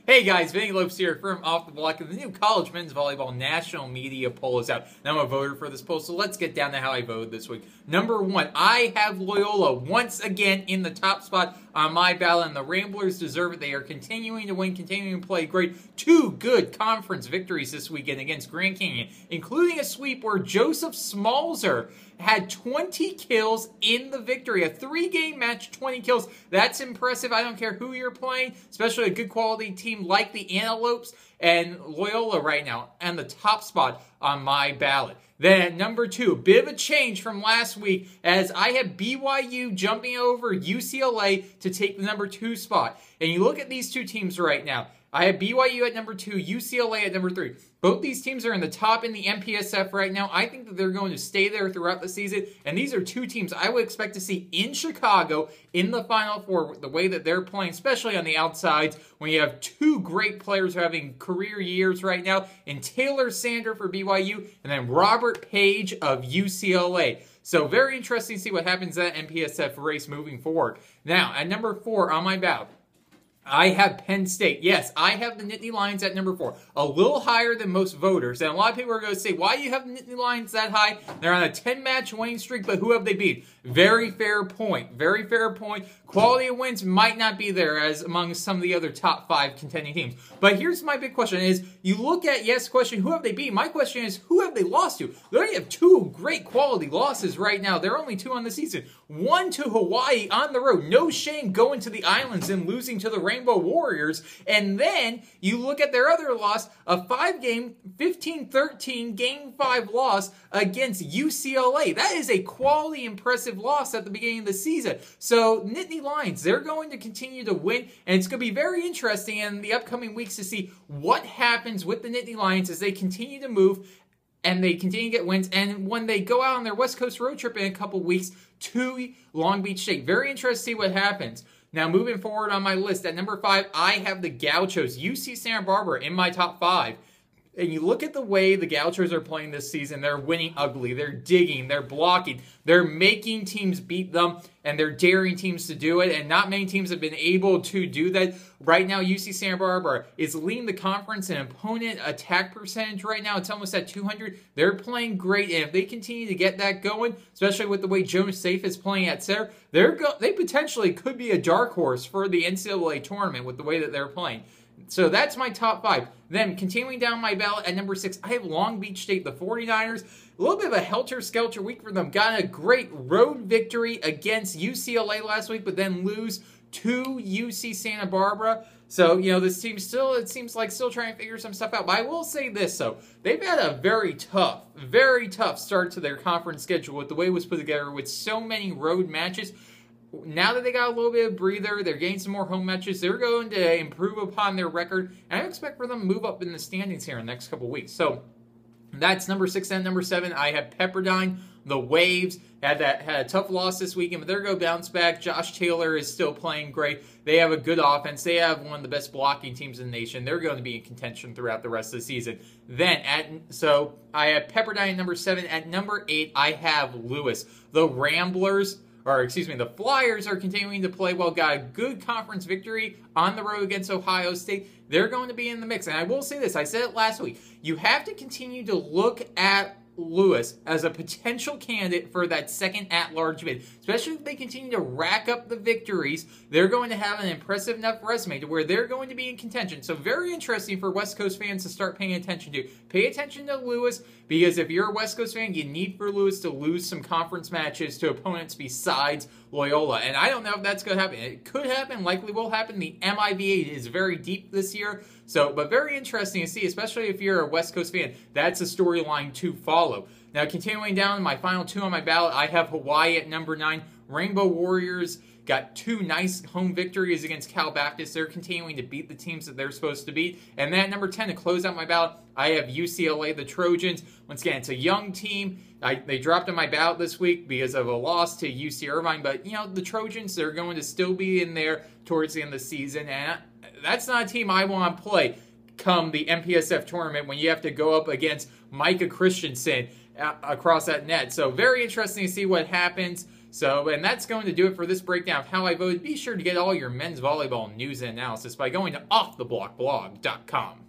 Hey guys, Vinny Lopes here from Off the Block, and the new College Men's Volleyball National Media Poll is out. Now I'm a voter for this poll, so let's get down to how I voted this week. Number 1, I have Loyola once again in the top spot on my ballot, and the Ramblers deserve it. They are continuing to win, continuing to play great. 2 good conference victories this weekend against Grand Canyon, including a sweep where Joseph Smalzer had 20 kills in the victory. A 3-game match, 20 kills. That's impressive. I don't care who you're playing, especially a good quality team like the Antelopes, and Loyola right now on the top spot on my ballot. Then at number 2, a bit of a change from last week, as I have BYU jumping over UCLA to take the number 2 spot. And you look at these two teams right now. I have BYU at number 2, UCLA at number 3. Both these teams are in the top in the MPSF right now. I think that they're going to stay there throughout the season. And these are two teams I would expect to see in Chicago in the Final Four with the way that they're playing, especially on the outsides, when you have 2 great players who are having career years right now, in Taylor Sander for BYU and then Robert Page of UCLA. So very interesting to see what happens in that MPSF race moving forward. Now, at number 4 on my ballot, I have Penn State. Yes, I have the Nittany Lions at number 4. A little higher than most voters. And a lot of people are going to say, why do you have the Nittany Lions that high? They're on a 10-match winning streak, but who have they beat? Very fair point. Very fair point. Quality of wins might not be there as among some of the other top 5 contending teams. But here's my big question is, you look at, yes, question, who have they beat? My question is, who have they lost to? They only have 2 great quality losses right now. They're only 2 on the season. 1 to Hawaii on the road. No shame going to the islands and losing to the Rainbow Warriors. And then you look at their other loss, a 5-game, 15-13 Game 5 loss against UCLA. That is a quality, impressive loss at the beginning of the season. So Nittany Lions, they're going to continue to win, and it's going to be very interesting in the upcoming weeks to see what happens with the Nittany Lions as they continue to move and they continue to get wins. And when they go out on their West Coast road trip in a couple weeks to Long Beach State, very interested to see what happens. Now, moving forward on my list, at number 5, I have the Gauchos, UC Santa Barbara, in my top 5. And you look at the way the Gauchos are playing this season, they're winning ugly, they're digging, they're blocking, they're making teams beat them, and they're daring teams to do it, and not many teams have been able to do that. Right now, UC Santa Barbara is leading the conference in opponent attack percentage right now. It's almost at 200. They're playing great, and if they continue to get that going, especially with the way Jonas Safe is playing at center, they potentially could be a dark horse for the NCAA tournament with the way that they're playing. So that's my top 5. Then, continuing down my ballot at number 6, I have Long Beach State, the 49ers. A little bit of a helter-skelter week for them. Got a great road victory against UCLA last week, but then lose to UC Santa Barbara. So, you know, this team still, it seems like still trying to figure some stuff out. But I will say this, though. They've had a very tough start to their conference schedule with the way it was put together with so many road matches. Now that they got a little bit of breather, they're getting some more home matches, they're going to improve upon their record, and I expect for them to move up in the standings here in the next couple weeks. So that's number 6 and number 7. I have Pepperdine, the Waves, had a tough loss this weekend, but they're going to bounce back. Josh Taylor is still playing great. They have a good offense. They have one of the best blocking teams in the nation. They're going to be in contention throughout the rest of the season. So I have Pepperdine at number 7. At number 8, I have Lewis. The the Flyers are continuing to play well, got a good conference victory on the road against Ohio State. They're going to be in the mix. And I will say this, I said it last week, you have to continue to look at Lewis as a potential candidate for that second at-large bid. Especially if they continue to rack up the victories, they're going to have an impressive enough resume to where they're going to be in contention. So very interesting for West Coast fans to start paying attention to. Pay attention to Lewis, because if you're a West Coast fan, you need for Lewis to lose some conference matches to opponents besides Loyola. And I don't know if that's going to happen. It could happen, likely will happen. The MIVA is very deep this year. But very interesting to see, especially if you're a West Coast fan. That's a storyline to follow. Now, continuing down, my final 2 on my ballot, I have Hawaii at number 9. Rainbow Warriors got 2 nice home victories against Cal Baptist. They're continuing to beat the teams that they're supposed to beat. And then at number 10, to close out my ballot, I have UCLA, the Trojans. Once again, it's a young team. They dropped on my ballot this week because of a loss to UC Irvine. But, you know, the Trojans, they're going to still be in there towards the end of the season. And that's not a team I want to play come the MPSF tournament when you have to go up against Micah Christensen across that net. So very interesting to see what happens. So, and that's going to do it for this breakdown of how I voted. Be sure to get all your men's volleyball news and analysis by going to offtheblockblog.com.